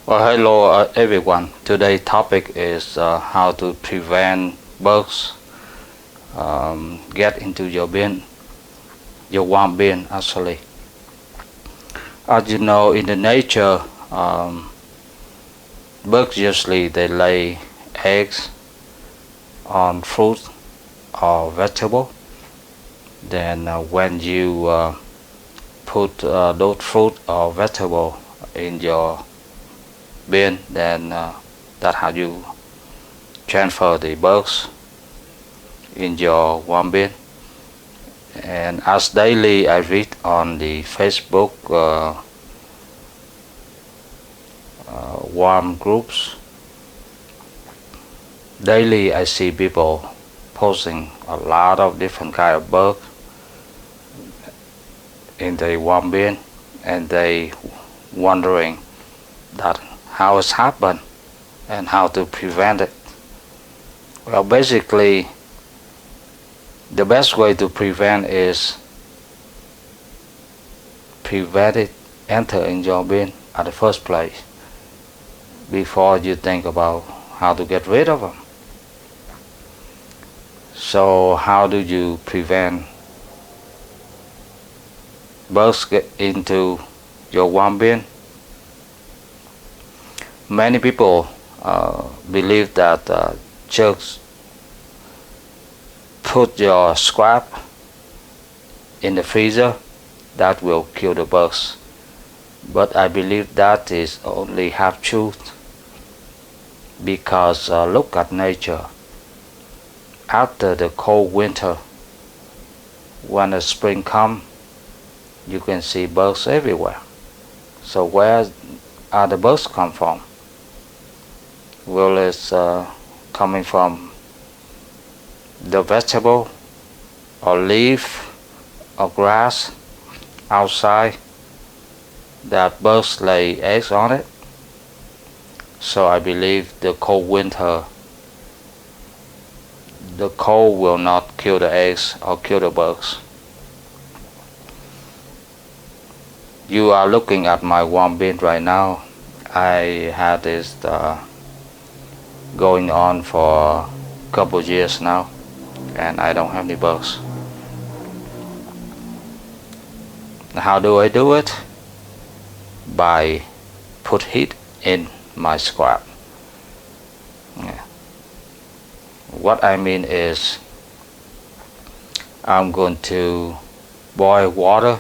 Well, hello everyone. Today's topic is how to prevent bugs get into your bin, your warm bin actually. As you know, in the nature, bugs usually they lay eggs on fruit or vegetable. Then when you put those fruit or vegetable in your bin, then that's how you transfer the bugs in your warm bin. And as daily I read on the Facebook warm groups, daily I see people posting a lot of different kind of bugs in the warm bin, and they wondering that how it's happened and how to prevent it. Well, basically the best way to prevent is prevent it enter in your bin at the first place before you think about how to get rid of them. So how do you prevent bugs get into your warm bin? Many people believe that just put your scrap in the freezer, that will kill the bugs. But I believe that is only half truth, because look at nature. After the cold winter, when the spring comes, you can see bugs everywhere. So where are the bugs come from? Well, it's coming from the vegetable or leaf or grass outside that bugs lay eggs on it. So I believe the cold winter, the cold will not kill the eggs or kill the bugs. You are looking at my warm bin right now. I had this going on for a couple years now, and I don't have any bugs. How do I do it? By put heat in my scrap. Yeah. What I mean is, I'm going to boil water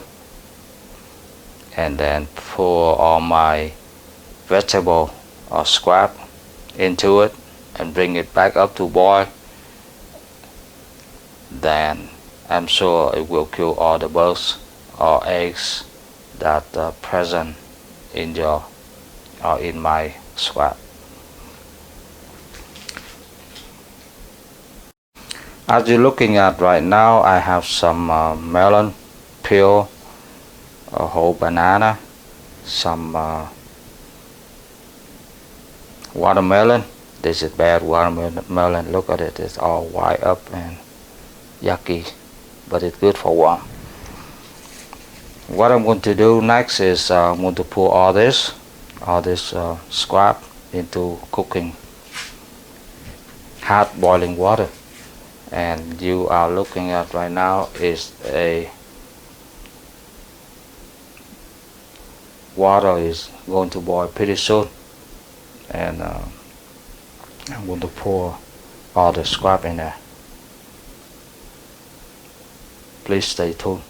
and then pour all my vegetable or scrap into it and bring it back up to boil. Then I'm sure it will kill all the bugs or eggs that are present in your or in my scrap. As you're looking at right now, I have some melon peel, a whole banana, some watermelon. This is bad watermelon. Look at it, it's all white up and yucky, but it's good for warm. What I'm going to do next is I'm going to pour all this scrap into cooking hot boiling water. And you are looking at right now is a water is going to boil pretty soon, and I'm going to pour all the scrap in there. Please stay tuned.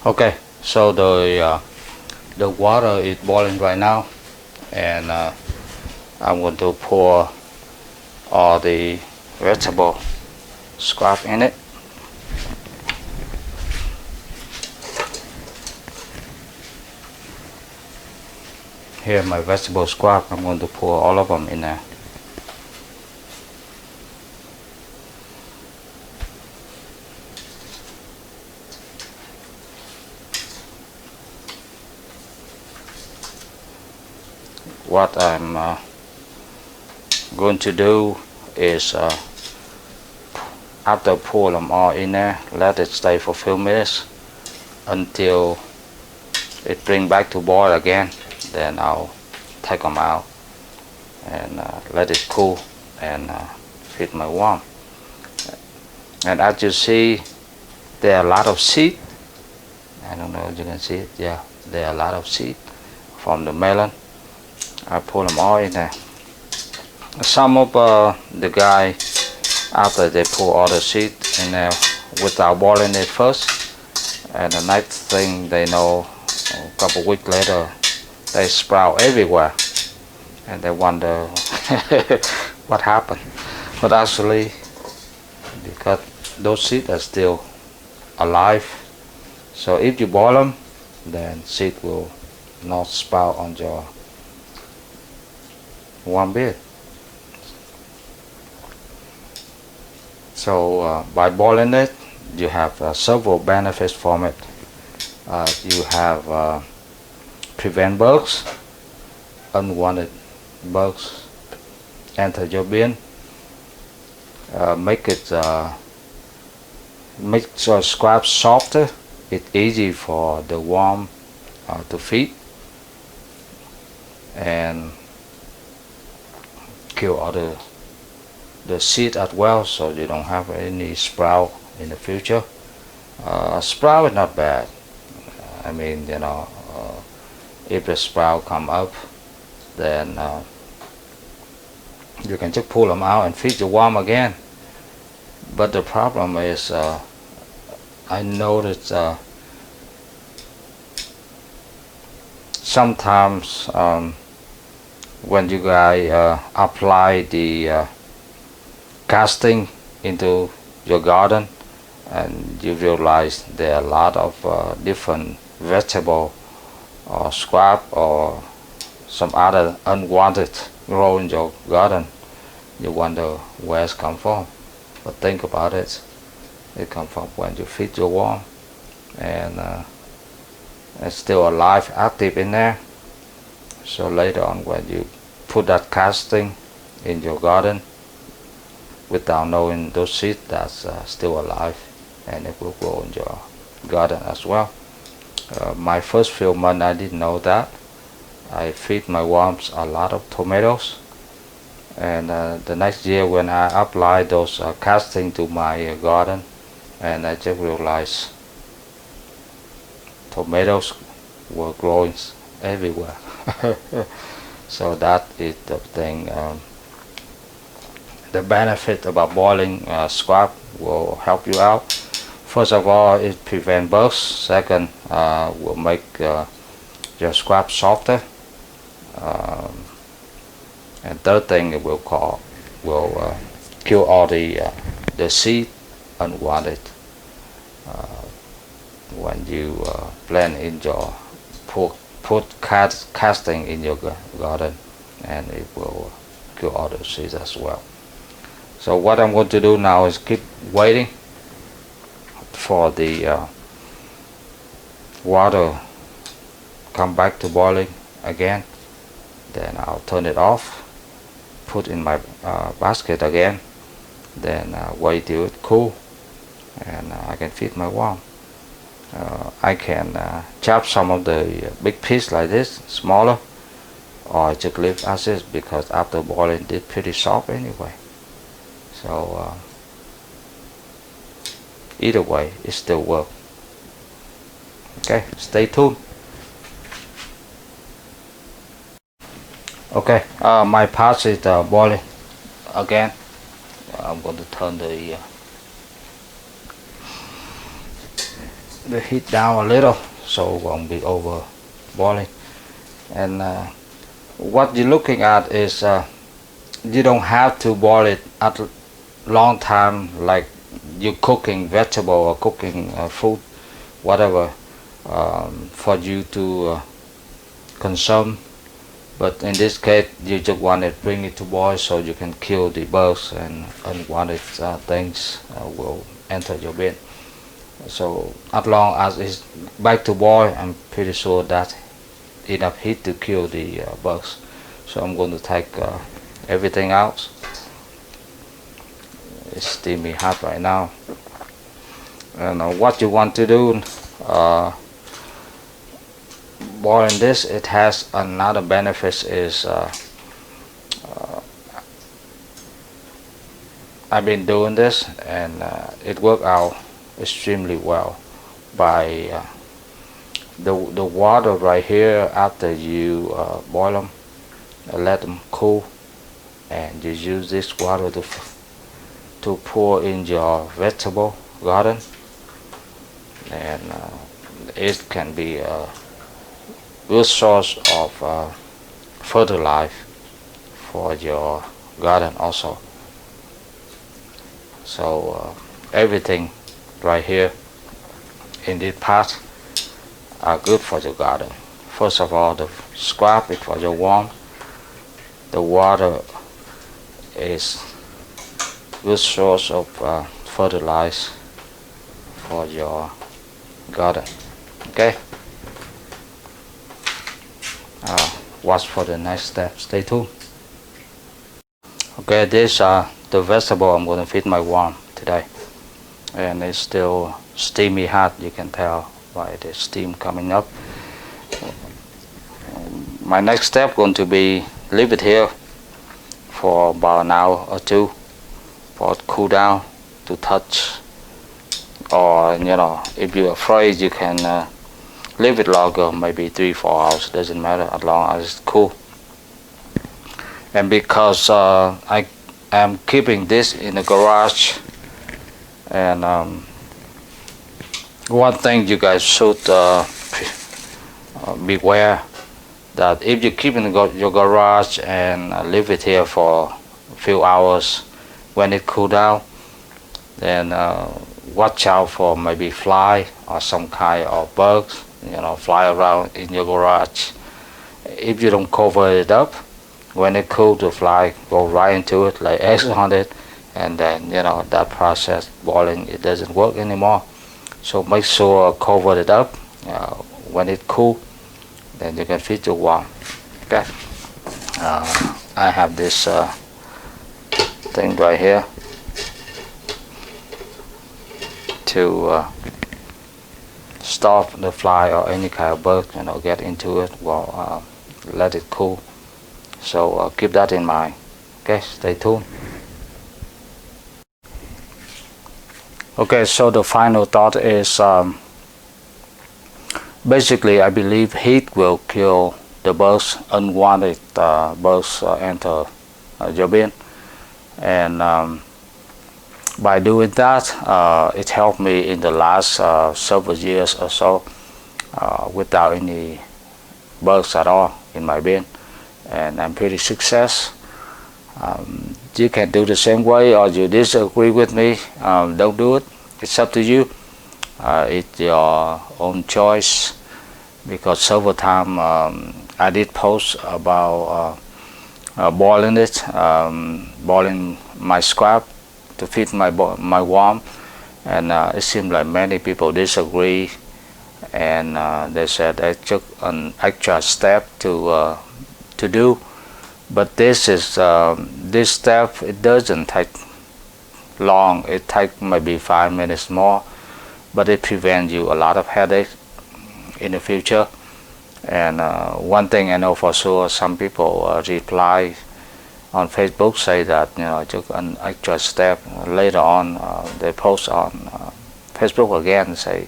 Okay, so the water is boiling right now, and I'm going to pour all the vegetable scrap in it. Here my vegetable scrap, I'm going to pour all of them in there. What I'm going to do is after pour them all in there, let it stay for a few minutes until it bring back to boil again. then I'll take them out and let it cool and feed my worm. And as you see, there are a lot of seed. I don't know if you can see it. Yeah, there are a lot of seed from the melon. I put them all in there. Some of the guy, after they put all the seed in there without boiling it first, and the next thing they know, a couple weeks later, they sprout everywhere, and they wonder what happened. But actually, because those seeds are still alive, so if you boil them, then seed will not sprout on your one bit. So by boiling it, you have several benefits from it. You have prevent bugs, unwanted bugs enter your bin. Make your scraps softer. It's easy for the worm to feed, and kill all the seed as well, so you don't have any sprout in the future. Sprout is not bad. I mean, you know, if the sprout come up, then you can just pull them out and feed the worm again. But the problem is, I noticed sometimes when you guys apply the casting into your garden, and you realize there are a lot of different vegetable or scrap or some other unwanted grow in your garden, you wonder where it's come from. But think about it, it comes from when you feed your worm, and it's still alive, active in there. So later on, when you put that casting in your garden without knowing those seeds that's still alive, and it will grow in your garden as well. My first few months I didn't know that. I feed my worms a lot of tomatoes, and the next year when I applied those casting to my garden, and I just realized tomatoes were growing everywhere. So that is the thing. The benefit about boiling scrap will help you out. First of all, it prevents bugs. Second, will make your scrap softer. And third thing, it will kill all the seed unwanted when you plant in your put casting in your garden, and it will kill all the seeds as well. So what I'm going to do now is keep waiting for the water come back to boiling again. Then I'll turn it off, put in my basket again, then wait till it cool, and I can feed my worm. I can chop some of the big piece like this, smaller, or just leave as is, because after boiling it's pretty soft anyway. So either way, it still works. Okay, stay tuned. Okay, my pot is boiling again. I'm going to turn the heat down a little so it won't be over boiling. And what you're looking at is you don't have to boil it at a long time like you're cooking vegetable or cooking food, whatever, for you to consume. But in this case, you just want to bring it to boil so you can kill the bugs and unwanted things will enter your bin. So as long as it's back to boil, I'm pretty sure that enough heat to kill the bugs. So I'm going to take everything out. It's steamy hot right now. And what you want to do boiling this, it has another benefit is I've been doing this and it worked out extremely well by the water right here. After you boil them, let them cool, and you use this water to pour in your vegetable garden, and it can be a good source of fertilizer for your garden also. So everything right here in this part are good for your garden. First of all, the scrap is for your warm. The water is good source of fertilizer for your garden. Okay. Watch for the next step. Stay tuned. Okay, these are the vegetable I'm going to feed my worm today, and it's still steamy hot. You can tell by the steam coming up. My next step going to be leave it here for about an hour or two for it to cool down to touch, or if you're afraid you can leave it longer, maybe 3-4 hours, doesn't matter as long as it's cool. And because I am keeping this in the garage, and one thing you guys should beware, that if you keep in your garage and leave it here for a few hours, when it cool down, then watch out for maybe fly or some kind of bugs, fly around in your garage. If you don't cover it up, when it cool, the fly go right into it, like eggs on it, and then that process boiling, it doesn't work anymore. So make sure cover it up. When it cool, then you can feed your worm. Okay. I have this thing right here to stop the fly or any kind of bug get into it. Well, let it cool. So keep that in mind. Okay, stay tuned. Okay, so the final thought is basically I believe heat will kill the bugs, unwanted bugs enter your bin, and by doing that, it helped me in the last several years or so without any bugs at all in my bin, and I'm pretty success. You can do the same way, or you disagree with me, don't do it. It's up to you. It's your own choice, because several times I did post about boiling it, boiling my scrap to feed my worm, and it seemed like many people disagree, and they said I took an extra step to do. But this is this step, it doesn't take long. It takes maybe 5 minutes more, but it prevents you a lot of headache in the future. And one thing I know for sure, some people reply on Facebook say that I took an extra step. Later on, they post on Facebook again and say,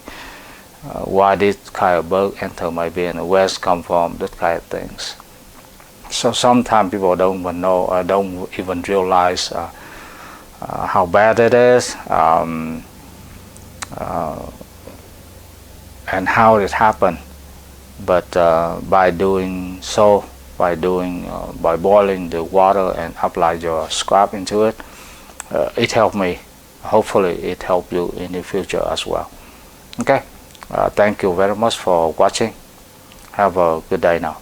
why did kind of bug enter my bin? Where's come from? That kind of things. So sometimes people don't even know, don't even realize how bad it is, and how it happened. But by doing so, by boiling the water and apply your scrap into it, it helped me. Hopefully it helped you in the future as well. Okay, thank you very much for watching. Have a good day now.